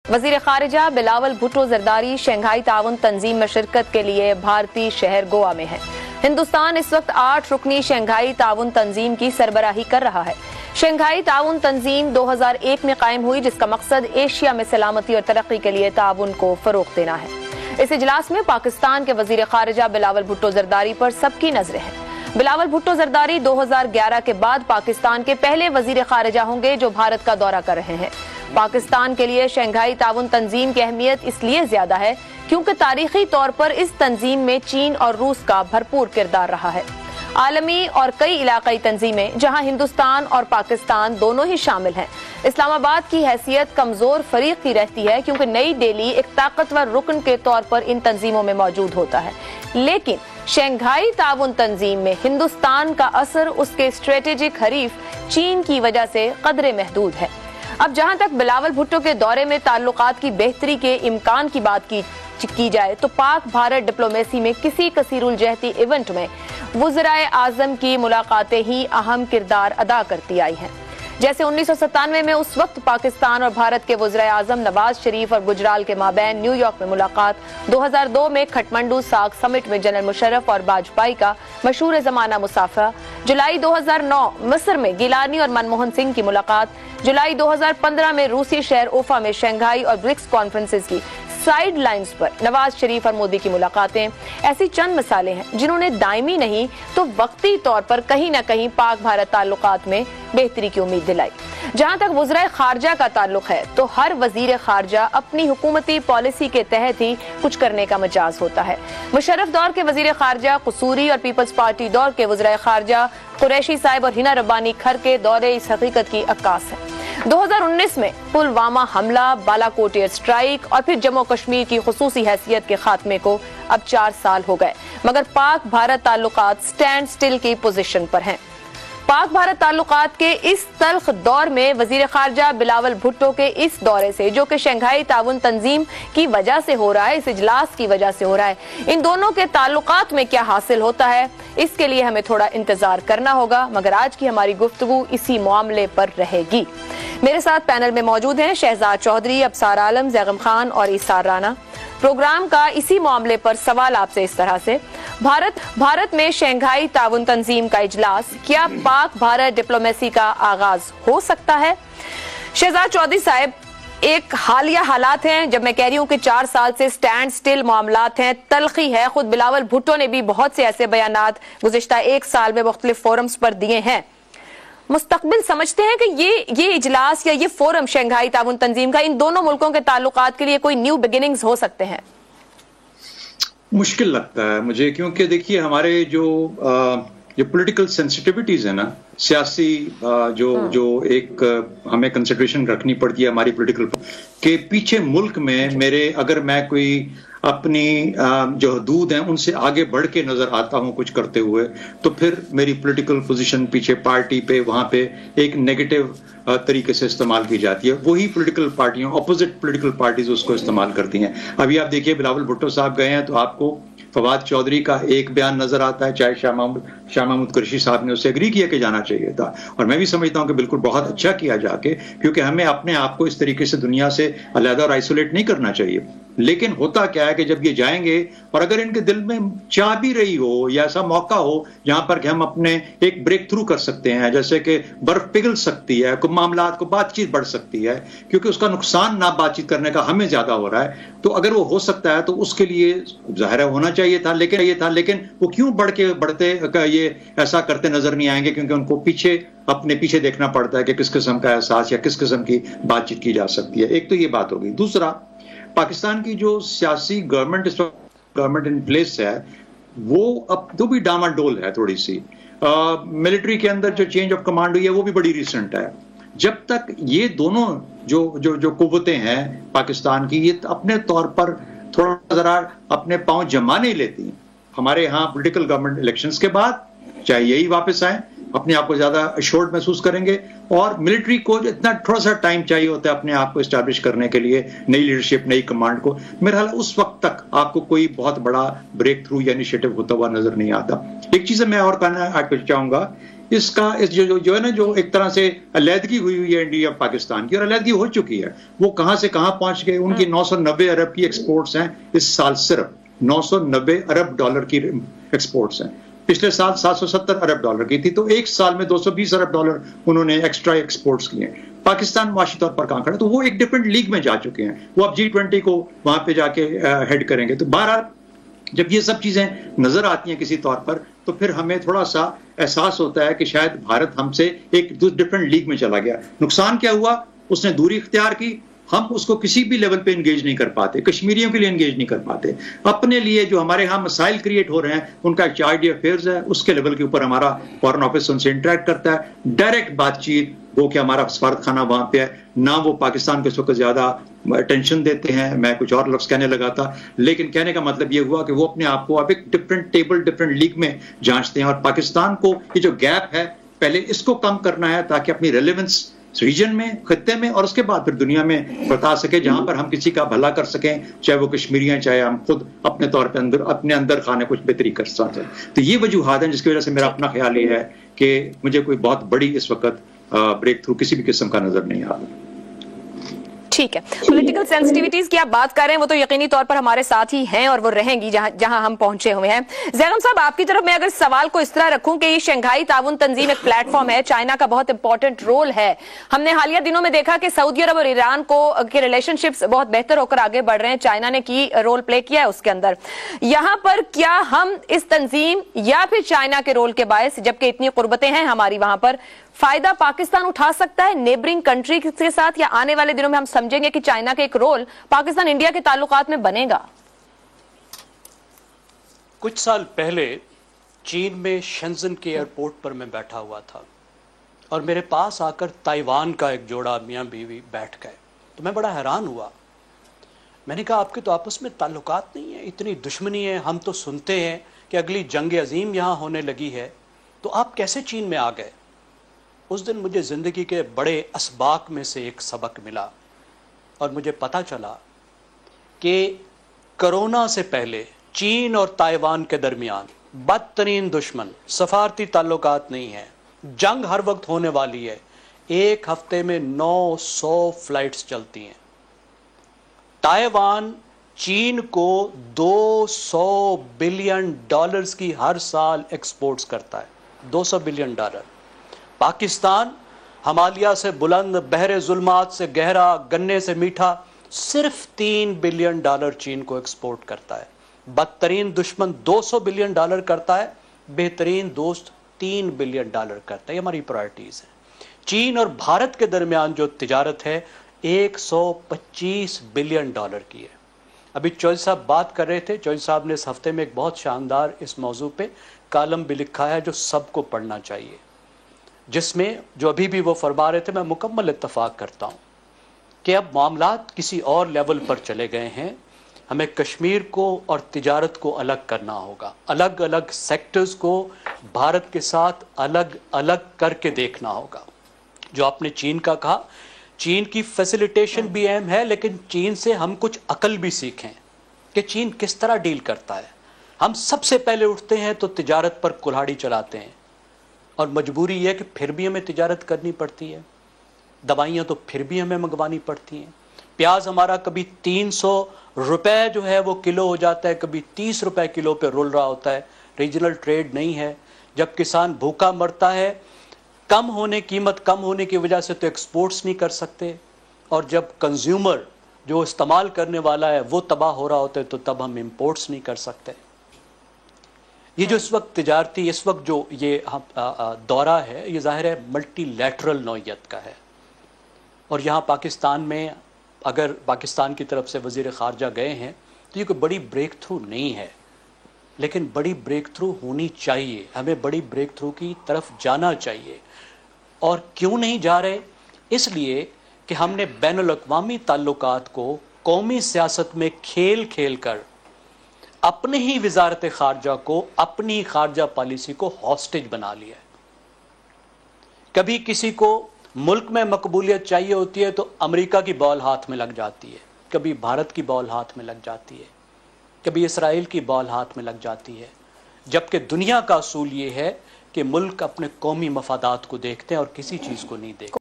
वजीर खारिजा बिलावल भुट्टो जरदारी शंघाई ताउन तंजीम में शिरकत के लिए भारतीय शहर गोवा में है। हिंदुस्तान इस वक्त 8 रुकनी शंघाई ताउन तंजीम की सरबराही कर रहा है। शंघाई ताउन तंजीम 2001 में कायम हुई, जिसका मकसद एशिया में सलामती और तरक्की के लिए ताउन को फरोग देना है। इस इजलास में पाकिस्तान के वजीर खारिजा बिलावल भुट्टो जरदारी पर सबकी नजरें हैं। बिलावल भुट्टो जरदारी 2011 के बाद पाकिस्तान के पहले वजीर खारिजा होंगे जो भारत का दौरा कर रहे हैं। पाकिस्तान के लिए शंघाई ताउन तंजीम की अहमियत इसलिए ज्यादा है क्योंकि तारीखी तौर पर इस तंजीम में चीन और रूस का भरपूर किरदार रहा है। आलमी और कई इलाकाई तंजीमें जहां हिंदुस्तान और पाकिस्तान दोनों ही शामिल हैं। इस्लामाबाद की हैसियत कमजोर फरीक की रहती है क्योंकि नई दिल्ली एक ताकतवर रुकन के तौर पर इन तंजीमों में मौजूद होता है, लेकिन शंघाई ताउन तंजीम में हिंदुस्तान का असर उसके स्ट्रेटेजिक हरीफ चीन की वजह से कदरे महदूद है। अब जहां तक बिलावल भुट्टो के दौरे में ताल्लुकात की बेहतरी के इम्कान की बात की जाए तो पाक भारत डिप्लोमेसी में किसी कसीरुल जहती इवेंट में वज़राए आज़म की मुलाकातें ही अहम किरदार अदा करती आई हैं। जैसे 1997 में उस वक्त पाकिस्तान और भारत के वज़राए आज़म नवाज शरीफ और गुजराल के माबैन न्यूयॉर्क में मुलाकात, 2002 में खटमंडू साग समिट में जनरल मुशर्रफ और वाजपेयी का मशहूर जमाना मुसाफा, जुलाई 2009 मिस्र में गिलानी और मनमोहन सिंह की मुलाकात, जुलाई 2015 में रूसी शहर उफा में शंघाई और ब्रिक्स कॉन्फ्रेंसेस की साइड लाइन्स पर नवाज शरीफ और मोदी की मुलाकातें ऐसी चंद मिसालें हैं जिन्होंने दायमी नहीं तो वक्ती तौर पर कहीं न कहीं पाक भारत ताल्लुकात में बेहतरी की उम्मीद दिलाई। जहां तक वज़राए खारजा का ताल्लुक है तो हर वजीर खारजा अपनी हुकूमती पॉलिसी के तहत ही कुछ करने का मजाज होता है। मुशर्रफ दौर के वजीर खारजा कसूरी और पीपल्स पार्टी दौर के वज़राए खारजा कुरैशी साहिब और हिना रब्बानी खर के दौरे इस हकीकत की अक्कास है। 2019 में पुलवामा हमला, बालाकोट एयर स्ट्राइक और फिर जम्मू कश्मीर की खुसूसी हैसियत के खात्मे को अब 4 साल हो गए, मगर पाक भारत ताल्लुकात स्टैंड स्टिल की पोजीशन पर हैं। पाक भारत ताल्लुकात के इस तल्ख दौर में वजीर खारजा बिलावल भुट्टो के इस दौरे से, जो कि शंघाई ताउन तंजीम की वजह से हो रहा है, इस इजलास की वजह से हो रहा है, इन दोनों के ताल्लुकात में क्या हासिल होता है इसके लिए हमें थोड़ा इंतजार करना होगा। मगर आज की हमारी गुफ्तगू इसी मामले पर रहेगी। मेरे साथ पैनल में मौजूद हैं शहजाद चौधरी, अबसार आलम, जैगम खान और ईसार राना। प्रोग्राम का इसी मामले पर सवाल आपसे इस तरह से, भारत में शंघाई ताउन तंजीम का इजलास, क्या पाक भारत डिप्लोमेसी का आगाज हो सकता है? शहजाद चौधरी साहब, एक हालिया हालात हैं, जब मैं कह रही हूँ कि 4 साल से स्टैंड स्टिल मामलात हैं, तलखी है, खुद बिलावल भुट्टो ने भी बहुत से ऐसे बयानात गुज़िश्ता 1 साल में मुख्तलिफ फोरम्स पर दिए हैं। मुस्तकबिल समझते हैं कि ये इजलास या ये फोरम शंघाई ताउन तंजीम का इन दोनों मुल्कों के ताल्लुकात के लिए कोई न्यू बिगिनिंग्स हो सकते हैं? मुश्किल लगता है मुझे, क्योंकि देखिए हमारे जो पॉलिटिकल सेंसिटिविटीज है ना, सियासी जो एक हमें कंसिडरेशन रखनी पड़ती है हमारी पॉलिटिकल के पीछे मुल्क में अगर मैं कोई अपनी जो हदूद हैं उनसे आगे बढ़ के नजर आता हूं कुछ करते हुए, तो फिर मेरी पॉलिटिकल पोजीशन पीछे पार्टी पे वहां पे एक नेगेटिव तरीके से इस्तेमाल की जाती है। वही पॉलिटिकल पार्टियां, ऑपोजिट पॉलिटिकल पार्टीज उसको इस्तेमाल करती हैं। अभी आप देखिए बिलावल भुट्टो साहब गए हैं तो आपको फवाद चौधरी का एक बयान नजर आता है, चाहे शाह महमूद कुरैशी साहब ने उससे एग्री किया कि जाना चाहिए था, और मैं भी समझता हूं कि बिल्कुल बहुत अच्छा किया जाके, क्योंकि हमें अपने आप को इस तरीके से दुनिया से अलग और आइसोलेट नहीं करना चाहिए। लेकिन होता क्या है कि जब ये जाएंगे और अगर इनके दिल में चाह भी रही हो या ऐसा मौका हो जहां पर कि हम अपने एक ब्रेक थ्रू कर सकते हैं, जैसे कि बर्फ पिघल सकती है, कुछ मामलात को बातचीत बढ़ सकती है, क्योंकि उसका नुकसान ना बातचीत करने का हमें ज्यादा हो रहा है, तो अगर वो हो सकता है तो उसके लिए जाहिर होना चाहिए था। लेकिन वो क्यों बढ़ते ये ऐसा करते नजर नहीं आएंगे, क्योंकि उनको अपने पीछे देखना पड़ता है कि किस किस्म का एहसास या किस किस्म की बातचीत की जा सकती है। एक तो ये बात होगी। दूसरा, पाकिस्तान की जो सियासी गवर्नमेंट इन प्लेस है वो अब तो भी डामाडोल है थोड़ी सी। मिलिट्री के अंदर जो चेंज ऑफ कमांड हुई है वो भी बड़ी रिसेंट है। जब तक ये दोनों जो कुव्वतें हैं पाकिस्तान की, ये अपने तौर पर थोड़ा जरा अपने पांव जमा नहीं लेती, हमारे यहाँ पॉलिटिकल गवर्नमेंट इलेक्शंस के बाद चाहे यही वापस आए अपने आप को ज्यादा अश्योर्ड महसूस करेंगे। और मिलिट्री को इतना थोड़ा सा टाइम चाहिए होता है अपने आप को एस्टैब्लिश करने के लिए, नई लीडरशिप, नई कमांड को। मेरा ख्याल उस वक्त तक आपको कोई बहुत बड़ा ब्रेक थ्रू या इनिशिएटिव होता हुआ नजर नहीं आता। एक चीज मैं और कहना चाहूंगा, इसका इस जो है ना, जो एक तरह से अलहदगी हुई है इंडिया और पाकिस्तान की, और अलहदगी हो चुकी है, वो कहां से कहां पहुंच गए। उनकी 990 अरब की एक्सपोर्ट्स हैं इस साल, सिर्फ 990 अरब डॉलर की एक्सपोर्ट्स हैं। पिछले साल 770 अरब डॉलर की थी, तो एक साल में 220 अरब डॉलर उन्होंने एक्स्ट्रा एक्सपोर्ट्स किए। पाकिस्तान माशी तौर पर कहां खड़ा, तो वो एक डिफरेंट लीग में जा चुके हैं। वो अब G20 को वहां पे जाके हेड करेंगे। तो बहरहाल जब ये सब चीजें नजर आती हैं किसी तौर पर, तो फिर हमें थोड़ा सा एहसास होता है कि शायद भारत हमसे एक डिफरेंट लीग में चला गया। नुकसान क्या हुआ, उसने दूरी इख्तियार की, हम उसको किसी भी लेवल पे एंगेज नहीं कर पाते, कश्मीरियों के लिए एंगेज नहीं कर पाते। अपने लिए जो हमारे यहाँ मसाइल क्रिएट हो रहे हैं, उनका एक चार्ज अफेयर्स है, उसके लेवल के ऊपर हमारा फॉरेन ऑफिस उनसे इंटरेक्ट करता है, डायरेक्ट बातचीत, वो कि हमारा सफारत खाना वहां पे है ना, वो पाकिस्तान को इस वक्त ज्यादा अटेंशन देते हैं। मैं कुछ और लफ्ज कहने लगा था, लेकिन कहने का मतलब ये हुआ कि वो अपने आप को अब एक डिफरेंट टेबल, डिफरेंट लीग में जांचते हैं। और पाकिस्तान को ये जो गैप है, पहले इसको कम करना है ताकि अपनी रेलेवेंस रीजन में, खत्ते में, और उसके बाद फिर दुनिया में बता सके, जहां पर हम किसी का भला कर सकें, चाहे वो कश्मीरियां, चाहे हम खुद अपने तौर पे अपने अंदर खाने कुछ बेहतरी कर सकते। तो ये वजूहात हैं जिसकी वजह से मेरा अपना ख्याल ये है कि मुझे कोई बहुत बड़ी इस वक्त ब्रेक थ्रू किसी भी किस्म का नजर नहीं आ रहा। ठीक है, पॉलिटिकल सेंसिटिविटीज की आप बात कर रहे हैं, वो तो यकीनी तौर पर हमारे साथ ही हैं और वो रहेंगी जहां हम पहुंचे हुए हैं। जैनब साहब, आपकी तरफ मैं अगर सवाल को इस तरह रखूं कि ये शंघाई ताउन तंजीम एक प्लेटफॉर्म है, चाइना का बहुत इंपॉर्टेंट रोल है। हमने हालिया दिनों में देखा कि सऊदी अरब और ईरान के रिलेशनशिप्स बहुत बेहतर होकर आगे बढ़ रहे हैं, चाइना ने की रोल प्ले किया है उसके अंदर। यहां पर क्या हम इस तंजीम या फिर चाइना के रोल के बायस, जबकि इतनी कुर्बतें हैं हमारी वहां पर, फायदा पाकिस्तान उठा सकता है नेबरिंग कंट्री के साथ, या आने वाले दिनों में हम समझेंगे कि चाइना का एक रोल पाकिस्तान इंडिया के ताल्लुकात में बनेगा? कुछ साल पहले चीन में शेंजन के एयरपोर्ट पर मैं बैठा हुआ था और मेरे पास आकर ताइवान का एक जोड़ा मियां बीवी बैठ गए, तो मैं बड़ा हैरान हुआ। मैंने कहा, आपके तो आपस में ताल्लुकात नहीं है, इतनी दुश्मनी है, हम तो सुनते हैं कि अगली जंग अजीम यहाँ होने लगी है, तो आप कैसे चीन में आ गए? उस दिन मुझे ज़िंदगी के बड़े असबाक में से एक सबक मिला और मुझे पता चला कि कोरोना से पहले चीन और ताइवान के दरमियान बदतरीन दुश्मन, सफारती ताल्लुकात नहीं है, जंग हर वक्त होने वाली है। एक हफ्ते में 900 फ्लाइट्स चलती हैं। ताइवान चीन को $200 बिलियन की हर साल एक्सपोर्ट्स करता है, $200 बिलियन। पाकिस्तान हिमालय से बुलंद, बहरे जुल्मात से गहरा, गन्ने से मीठा, सिर्फ $3 बिलियन चीन को एक्सपोर्ट करता है। बदतरीन दुश्मन $200 बिलियन करता है, बेहतरीन दोस्त $3 बिलियन करता है। ये हमारी प्रायोरिटीज है। चीन और भारत के दरमियान जो तिजारत है 125 बिलियन की है। अभी चौधरी साहब बात कर रहे थे, चौधरी साहब ने इस हफ्ते में एक बहुत शानदार इस मौजू पे कालम भी लिखा है जो सबको पढ़ना चाहिए, जिसमें जो अभी भी वो फरमा रहे थे, मैं मुकम्मल इत्तफाक करता हूँ कि अब मामलात किसी और लेवल पर चले गए हैं। हमें कश्मीर को और तिजारत को अलग करना होगा, अलग अलग सेक्टर्स को भारत के साथ अलग अलग करके देखना होगा। जो आपने चीन का कहा, चीन की फैसिलिटेशन भी अहम है, लेकिन चीन से हम कुछ अकल भी सीखें कि चीन किस तरह डील करता है। हम सबसे पहले उठते हैं तो तिजारत पर कुल्हाड़ी चलाते हैं और मजबूरी यह कि फिर भी हमें तिजारत करनी पड़ती है। दवाइयाँ तो फिर भी हमें मंगवानी पड़ती हैं। प्याज हमारा कभी 300 रुपए जो है वो किलो हो जाता है, कभी 30 रुपए किलो पे रुल रहा होता है। रीजनल ट्रेड नहीं है। जब किसान भूखा मरता है, कीमत कम होने की वजह से तो एक्सपोर्ट्स नहीं कर सकते, और जब कंज्यूमर जो इस्तेमाल करने वाला है वो तबाह हो रहा होता है तो तब हम इंपोर्ट्स नहीं कर सकते। ये जो इस वक्त तिजारती, इस वक्त जो ये दौरा है, ये जाहिर है मल्टीलैटरल नौइयत का है। और यहाँ पाकिस्तान में अगर पाकिस्तान की तरफ से वज़ीर ख़ारजा गए हैं तो ये कोई बड़ी ब्रेक थ्रू नहीं है, लेकिन बड़ी ब्रेक थ्रू होनी चाहिए। हमें बड़ी ब्रेक थ्रू की तरफ जाना चाहिए। और क्यों नहीं जा रहे? इसलिए कि हमने बैनुल अक़वामी ताल्लुकात को कौमी सियासत में खेल खेल कर अपने ही वज़ारत ख़ारजा को, अपनी ख़ारजा पॉलिसी को हॉस्टेज बना लिया है। कभी किसी को मुल्क में मकबूलियत चाहिए होती है तो अमेरिका की बॉल हाथ में लग जाती है, कभी भारत की बॉल हाथ में लग जाती है, कभी इसराइल की बॉल हाथ में लग जाती है। जबकि दुनिया का असूल ये है कि मुल्क अपने कौमी मफादात को देखते हैं और किसी चीज़ को नहीं देखते।